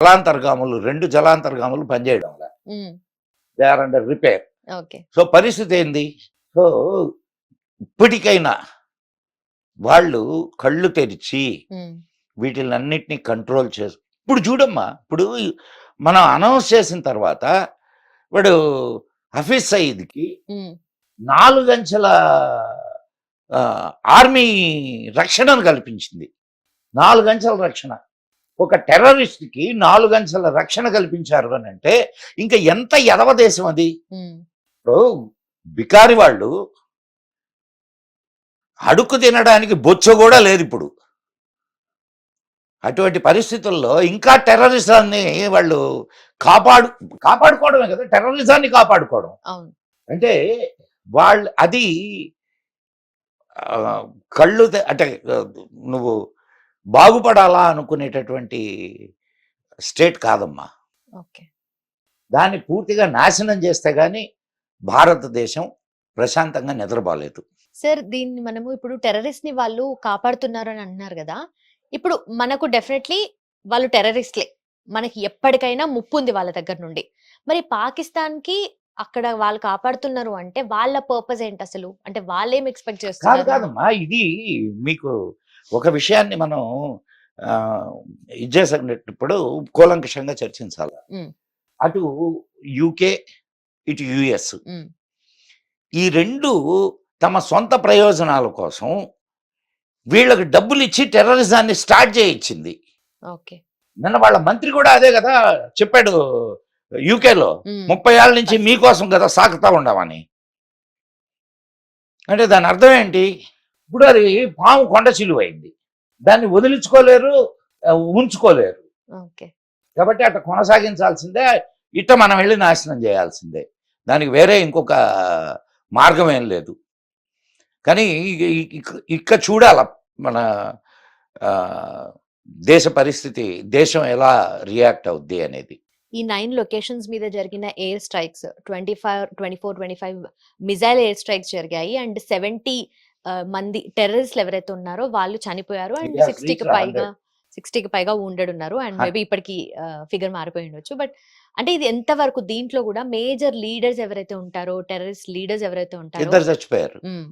జలాంతర్గాములు 2 జలాంతర్గాములు పనిచేయడంలా. Hmm. They are under repair. Okay. So పరిస్థితి ఏంది? సో ఇప్పటికైనా వాళ్ళు కళ్ళు తెరిచి హ్మ్. వీటిలన్నిటిని కంట్రోల్ చేసి ఇప్పుడు చూడమ్మా, ఇప్పుడు మనం అనౌన్స్ చేసిన తర్వాత వాడు హఫీజ్ సయీద్‌కి హ్మ్. 4 అంచెల ఆర్మీ రక్షణను కల్పించింది. 4 అంచెల రక్షణ. ఒక టెర్రరిస్ట్‌కి 4 అంచెల రక్షణ కల్పించారు అనంటే ఇంక ఎంత ఎదవ దేశం అది. హ్మ్. ఇప్పుడు బికారి వాళ్ళు అడుక్కు తినడానికి బొచ్చ కూడా లేదిప్పుడు. అటువంటి పరిస్థితుల్లో ఇంకా టెర్రరిజాన్ని వాళ్ళు కాపాడుకోవడమే కదా! టెర్రరిజాన్ని కాపాడుకోవడం. అవును. అంటే వాళ్ళు అది ఆహ్, అంటే నువ్వు బాగుపడాలా అనుకునేటటువంటి స్టేట్ కాదమ్మా. ఓకే. దాన్ని పూర్తిగా నాశనం చేస్తే గాని భారతదేశం ప్రశాంతంగా నిద్రపోలేదు. సార్ దీన్ని మనము ఇప్పుడు టెర్రరిస్ట్‌ని వాళ్ళు కాపాడుతున్నారు అని అంటున్నారు గదా! ఇప్పుడు మనకు డెఫినైట్‌లీ వాళ్ళు టెర్రరిస్ట్‌లే. మనకి ఎప్పటికైనా ముప్పుంది వాళ్ళ దగ్గర నుండి. మరి పాకిస్తాన్‌కి అక్కడ వాళ్ళు కాపాడుతున్నారు అంటే వాళ్ళ పర్పస్ ఏంటసలు? అంటే వాళ్ళేం ఎక్స్‌పెక్ట్ చేస్తున్నారు? కాదమ్మా. ఇది మీకు ఒక విషయాన్ని మనం ఆహ్, ఇది చేసేటప్పుడు కూలంకషంగా చర్చించాల. హ్మ్. అటు యూకే, ఇటు యూఎస్. హ్మ్. ఈ 2 తమ సొంత ప్రయోజనాల కోసం వీళ్ళకి డబ్బులిచ్చి టెర్రరిజాన్ని స్టార్ట్ చేయించింది. ఓకే. నిన్న వాళ్ళ మంత్రి కూడా అదే కదా చెప్పాడు యూకేలో. హ్మ్. 30 ఏళ్ల నుంచి మీకోసం కదా సాకుతా ఉండమని. అంటే దాని అర్థం ఏంటి? ఇప్పుడు అది పాము కొండ చిలువైంది. దాన్ని వదిలించుకోలేరు, ఉంచుకోలేరు. ఓకే. కాబట్టి అట్ట కొనసాగించాల్సిందే. ఇట్ట మనం వెళ్లి నాశనం చేయాల్సిందే. దానికి వేరే ఇంకొక మార్గం ఏం లేదు. కానీ ఇక్క చూడాల మన ఆహ్, దేశ పరిస్థితి, దేశం ఎలా రియాక్ట్ అవుద్ది అనేది. ఈ 9 లొకేషన్స్ మీద జరిగిన air strikes 25 missile air strikes జరిగాయి. అండ్ 70 మంది టెర్రరిస్ట్‌లు ఎవరైతే ఉన్నారో వాళ్ళు చనిపోయారు. అండ్ ఇట్ హాస్ రీచ్డ్ 60కి పైగా వుండెడ్ ఉన్నారు. అండ్ 100. మేబీ ఇప్పటికి ఫిగర్ మారిపోయి ఉండొచ్చు. బట్ అంటే ఇది ఎంత వరకు దీంట్లో గూడా మేజర్ లీడర్స్ ఎవరైతే ఉంటారో, టెర్రరిస్ట్ లీడర్స్ ఎవరైతే ఉంటారో ఇద్దరు చచ్చిపోయారు. హ్మ్.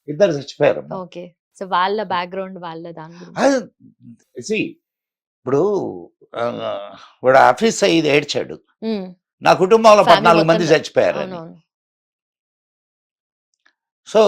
ఇద్దరు చచ్చిపోయారమ్మా. ఓకే. సో వాళ్ళ బ్యాక్‌గ్రౌండ్ వాళ్ళ దాని గురించి. అది సీ ఇప్పుడు వాడు హఫీజ్ సయీద్ ఏడ్చాడు. హ్మ్. నా కుటుంబంలో ఫ్యామిలీ 14 మొత్తం మంది చచ్చిపోయారని. అవునవును. సో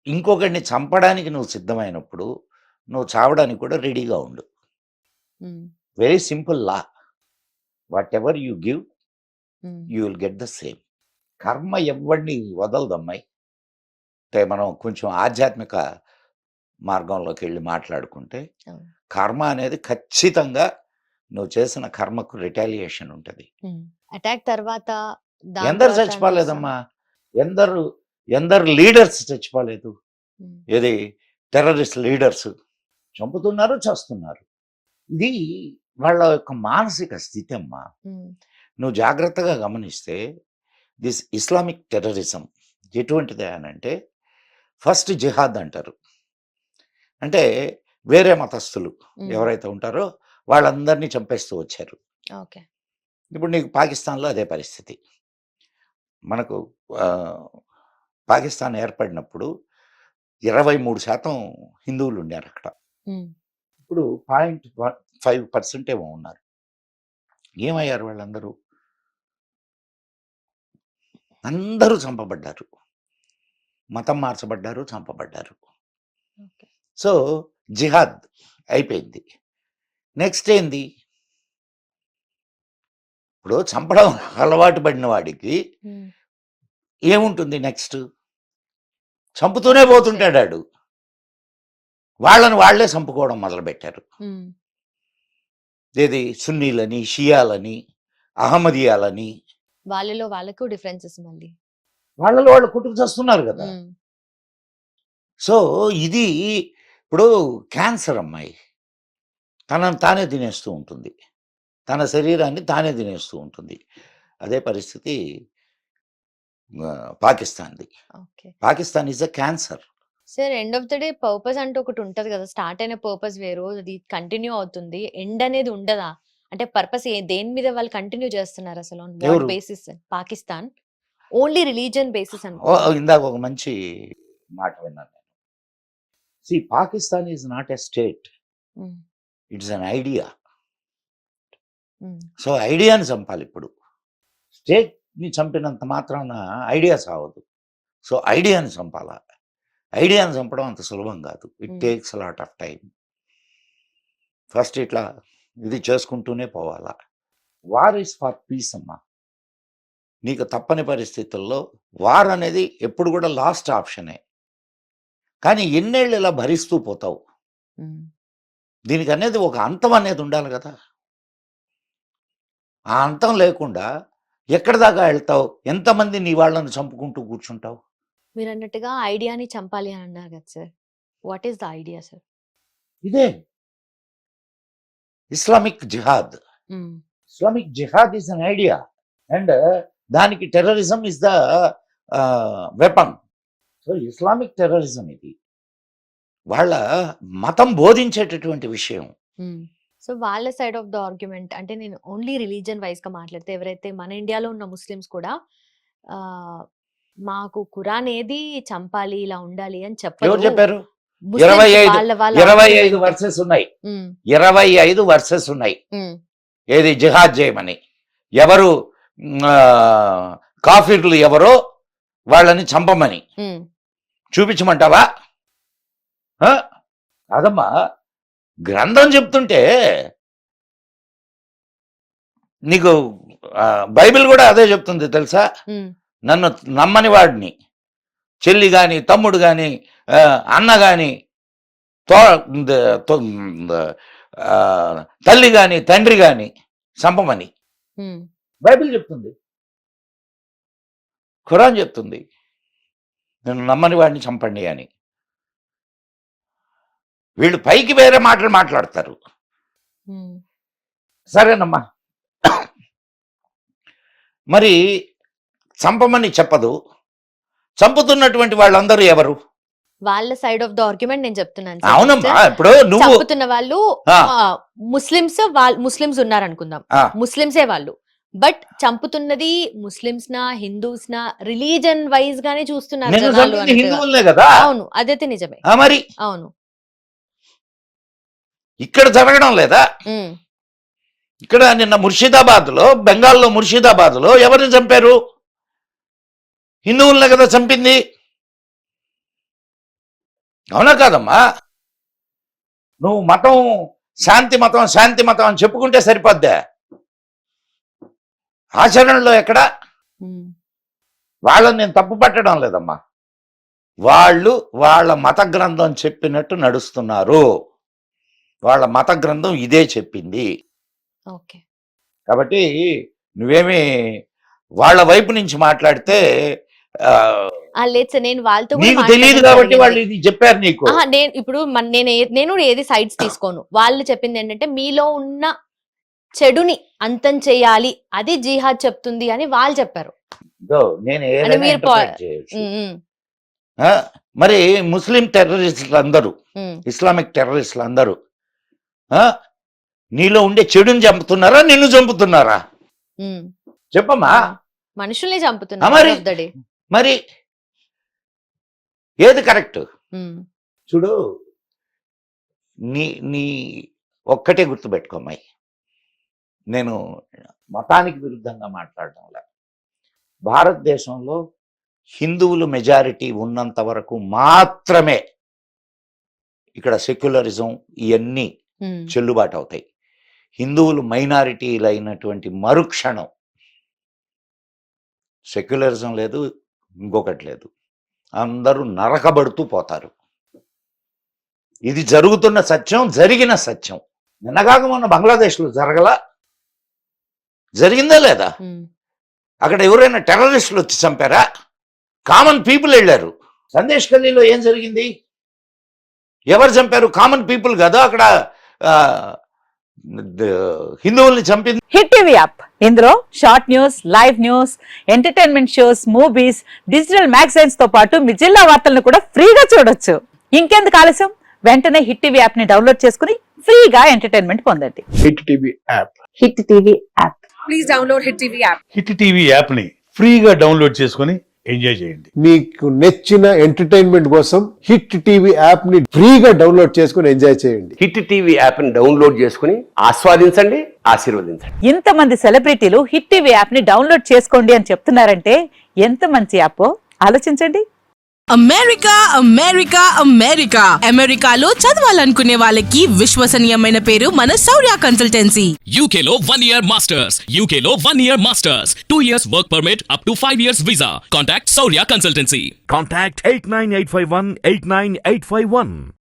ఇంకొకడిని చంపడానికి నువ్వు సిద్ధమైనప్పుడు, నువ్వు చావడానికి కూడా రెడీగా ఉండు. హ్మ్. వెరీ సింపుల్ లా. Whatever you give, hmm. You will get the same. కర్మ ఎవ్వడిని వదలదమ్మాయి. అంటే మనం కొంచెం ఆధ్యాత్మిక మార్గంలోకెళ్ళి మాట్లాడుకుంటే, అవును. కర్మ అనేది ఖచ్చితంగా నువ్వు చేసిన కర్మకు రిటాలియేషన్ ఉంటది. హ్మ్. అటాక్ తర్వాత దాని ఎందరు తర్వాత చచ్చిపోలేదమ్మా? ఎందరు ఎందరు లీడర్స్ చచ్చిపోలేదు. హ్మ్. ఏది టెర్రరిస్ట్ లీడర్స్ చంపుతున్నారు, చస్తున్నారు. ఇది వాళ్ళ యొక్క మానసిక స్థితి అమ్మా. హ్మ్. నువ్వు జాగ్రత్తగా గమనిస్తే దిస్ ఇస్లామిక్ టెర్రరిజం ఎటువంటిది అనంటే ఫస్ట్ జిహాద్ అంటారు. అంటే వేరే మతస్థులు హ్మ్. ఎవరైతే ఉంటారో వాళ్ళందరినీ చంపేస్తూ వచ్చారు. ఓకే. ఇప్పుడు నీకు పాకిస్తాన్‌లో అదే పరిస్థితి. మనకు ఆహ్, పాకిస్తాన్ ఏర్పడినప్పుడు 23% హిందువులుండారక్కడ. హ్మ్. ఇప్పుడు 0.5% ఏమో ఉన్నారు. ఏమయ్యారు వాళ్ళందరూ? అందరూ చంపబడ్డారు. మతం మార్చబడ్డారు, చంపబడ్డారు. ఓకే. సో, జిహాద్ అయిపోయింది. నెక్స్ట్ ఏంది? ఇప్పుడు చంపడం అలవాటు పడిన వాడికి హ్మ్. ఏముంటుంది నెక్స్ట్? చంపుతూనే చంపేది పోతుంటాడాడు. వాళ్ళని వాళ్ళే చంపుకోవడం మొదలుపెట్టారు. హ్మ్. ఏది సున్నీలని, షియాలని, అహ్మదీయాలని వాళ్ళలో వాళ్ళకు డిఫరెన్సెస్ మళ్ళీ. వాళ్ళలో వాళ్ళు కొట్టుకు చస్తున్నారు గదా! హ్మ్. సో, ఇది ఇప్పుడు క్యాన్సర్ అమ్మాయి. తనను తానే తినేస్తూ ఉంటుంది. తన శరీరాన్ని తానే తినేస్తూ ఉంటుంది. అదే పరిస్థితి పాకిస్తాన్‌ది. Okay. Pakistan is a cancer. Sir end of the day purpose అంటూ ఒకటి ఉంటది కదా! స్టార్ట్ అయిన పర్పస్ వేరు. అది కంటిన్యూ అవుతుంది. ఎండ్ అనేది ఉండదా? అంటే పర్పస్ దేని మీద వాళ్ళు కంటిన్యూ చేస్తున్నారు అసలు? ఆన్ వాట్ ఎవరు? Basis? Pakistan only religion basis అనుకుంటా. ఇందాక ఒక మంచి మాట విన్నాను నేను. Pakistan is not a state, hmm. It's an idea. Hmm. So ఐడియాని చంపాలి ఇప్పుడు. స్టేట్ని చంపినంత మాత్రాన ఐడియా సావదు. సో ఐడియాని చంపాలా. ఐడియాని చంపడం అంత సులభం కాదు. It Hmm. Takes lot of time. First ఇట్లా ఇది చేసుకుంటూనే పోవాలా. వార్ ఇస్ ఫర్ పీస్ అమ్మా. నీకు తప్పని పరిస్థితుల్లో వార్ అనేది ఎప్పుడు కూడా లాస్ట్ ఆప్షనే. కానీ ఎన్నేళ్ళు ఇలా భరిస్తూ పోతావు. హ్మ్. దీనికి అనేది ఒక అంతం అనేది ఉండాలి కదా. ఆ అంతం లేకుండా ఎక్కడి దాకా వెళ్తావు? ఎంతమంది నీ వాళ్ళని చంపుకుంటూ కూర్చుంటావు? మీరన్నట్టుగా ఐడియాని చంపాలి అని అన్నారు కదా sir. What is the idea sir? ఇదే Islamic jihad. Hmm. Islamic jihad is an idea and దానికి terrorism is the weapon. So Islamic terrorism ఇది వాళ్ళ మతం బోధించేటటువంటి విషయం. హ్మ్. సో వాళ్ళ సైడ్ ఆఫ్ ద ఆర్గ్యుమెంట్ అంటే నేను ఓన్లీ రిలీజియన్ వైస్‌గా మాట్లాడితే ఎవరైతే మన ఇండియాలో ఉన్న ముస్లిమ్స్ కూడా ఆహ్, మాకు ఖురాన్ ఏది చంపాలి, ఇలా ఉండాలి అని ఎవరు చెప్పరు. చెప్పారు? ముస్లిమ్స్ 25 వాళ్ళ 25 ఆర్గ్యుమెంట్. వర్సెస్ ఉన్నాయి. హ్మ్. 25 వర్సెస్ ఉన్నాయి. హ్మ్. ఏది జిహాద్ చేయమని. ఎవరు కాఫీర్లు ఎవరో వాళ్ళని చంపమని హ్మ్. చూపించమంటావా? ఆ? కాదమ్మా, గ్రంథం చెప్తుంటే నీకు బైబిల్ కూడా అదే చెప్తుంది తెలుసా. హ్మ్. నన్ను నమ్మని వాడిని చెల్లి గాని తమ్ముడు గాని అన్న గాని తల్లి గాని తండ్రి గాని చంపమని హ్మ్. బైబిల్ చెప్తుంది, ఖురాన్ చెప్తుంది. నేను నమ్మని వాడిని చంపండి అని. వీళ్ళు పైకి వేరే మాటలు మాట్లాడతారు. హ్మ్. సరేనమ్మా, మరి చంపమని చెప్పదు. చంపుతున్నటువంటి వాళ్ళందరూ ఎవరు? వాళ్ళ సైడ్ ఆఫ్ ద ఆర్గ్యుమెంట్ నేను చెప్తున్నాను సార్. అవునమ్మా, Just ఇప్పుడు నువ్వు చంపుతున్న వాళ్ళు ఆ. ముస్లిమ్స్ ఉన్నారనుకుందాం. ఆ, ముస్లిమ్సే వాళ్ళు. బట్ చంపుతున్నది ముస్లిమ్స్ నా, హిందూస్ నా, రిలీజన్ వైజ్ గానే చూస్తున్నారు నిన్ను జనాలు చంపింది అన్నట్టుగా. హిందువులనే కదా. అవును, అదైతే నిజమే. మరి అవును. ఇక్కడ జరగడం లేదా? హ్మ్. ఇక్కడ నిన్న ముర్షిదాబాద్లో, బెంగాల్లో ముర్షిదాబాద్లో ఎవరిని చంపారు? హిందువులనే కదా చంపింది. అవునా కాదమ్మా? నువ్వు మతం శాంతి మతం శాంతి మతం అని చెప్పుకుంటే సరిపోద్దా? ఆచరణలో ఎక్కడ? హ్మ్. వాళ్ళని నేను తప్పు పట్టడం లేదమ్మా. వాళ్ళు వాళ్ళ మత గ్రంథం చెప్పినట్టు నడుస్తున్నారు. వాళ్ళ మత గ్రంథం ఇదే చెప్పింది. ఓకే. కాబట్టి నువ్వేమి వాళ్ళ వైపు నుంచి మాట్లాడితే లేదు సార్, నేను వాళ్ళతో కూడా నీకు తెలియదు మాట్లాడడం కాబట్టి వాళ్ళు జరిగింది. ఇది చెప్పారు నీకు. నేను ఇప్పుడు నేను ఏది సైడ్స్ తీసుకోను. వాళ్ళు చెప్పింది ఏంటంటే మీలో ఉన్న చెడుని అంతం చేయాలి, అది జిహాద్ చెప్తుంది అని వాళ్ళు చెప్పారు. ఇదో నేను అంటే ఏదైనా మీరు ఇంటర్ప్రెట్ చేయొచ్చు. హ్మ్. హ్మ్. ఆ, మరి ముస్లిం టెర్రరిస్టులు అందరూ, హ్మ్. ఇస్లామిక్ టెర్రరిస్టులు అందరూ నీలో ఉండే చెడుని చంపుతున్నారా, నిన్ను చంపుతున్నారా? హ్మ్. చెప్పమ్మా. మనుషుల్ని ఆ, చంపుతున్నారు మరి end of the day. మరి ఏది కరెక్ట్? హ్మ్. చూడు, నీ నీ ఒక్కటే గుర్తుపెట్టుకోమ్మాయి, నేను మతానికి విరుద్ధంగా మాట్లాడడం లేదు. భారతదేశంలో హిందువులు మెజారిటీ ఉన్నంత వరకు మాత్రమే ఇక్కడ సెక్యులరిజం ఇవన్నీ హ్మ్. చెల్లుబాటు అవుతాయి. హిందువులు మైనారిటీలు అయినటువంటి మరుక్షణం సెక్యులరిజం లేదు, ఇంకొకటి లేదు, అందరూ నరకబడుతూ పోతారు. ఇది జరుగుతున్న సత్యం, జరిగిన సత్యం. నిన్నగాక మొన్న బంగ్లాదేశ్లో జరిగిందా లేదా? హ్మ్. అక్కడ ఎవరైనా టెర్రరిస్టులు వచ్చి చంపారా? కామన్ పీపుల్ వెళ్ళారు. సందేశ్ ఖల్లీలో ఏం జరిగింది? ఎవరు చంపారు? కామన్ పీపుల్ కదా. అక్కడ హిందువుల్ని చంపింది. హిట్ టీవీ యాప్ ఇందులో short news, live news, entertainment shows, movies, digital magazines తో పాటు మీ జిల్లా వార్తలను కూడా ఫ్రీగా చూడొచ్చు. ఇంకెందుకు ఆలస్యం, వెంటనే హిట్ టీవీ యాప్ ని డౌన్లోడ్ చేసుకుని ఫ్రీగా ఎంటర్టైన్మెంట్ పొందండి. Hit TV app. Hit TV app. Please download Hit TV app. Hit TV యాప్ని ఫ్రీగా డౌన్లోడ్ చేసుకొని ఎంజాయ్ చేయండి. మీకు నచ్చిన ఎంటర్టైన్మెంట్ కోసం హిట్ టీవీ యాప్ ని ఫ్రీగా డౌన్లోడ్ చేసుకుని ఎంజాయ్ చేయండి. హిట్ టీవీ యాప్ని డౌన్లోడ్ చేసుకుని ఆస్వాదించండి, ఆశీర్వదించండి. ఇంతమంది సెలబ్రిటీలు హిట్ టీవీ యాప్ ని డౌన్లోడ్ చేసుకోండి అని చెప్తున్నారంటే ఎంత మంచి యాప్ ఆలోచించండి. అమెరికా అమెరికా అమెరికా అమెరికాలో చదవాలనుకునే వాళ్ళకి విశ్వసనీయమైన పేరు మన శౌర్య కన్సల్టెన్సీ. UK లో 1 year masters. UK లో 1 year masters. 2 years work permit up to 5 years visa. Contact Saurya Consultancy. Contact 89851 89851.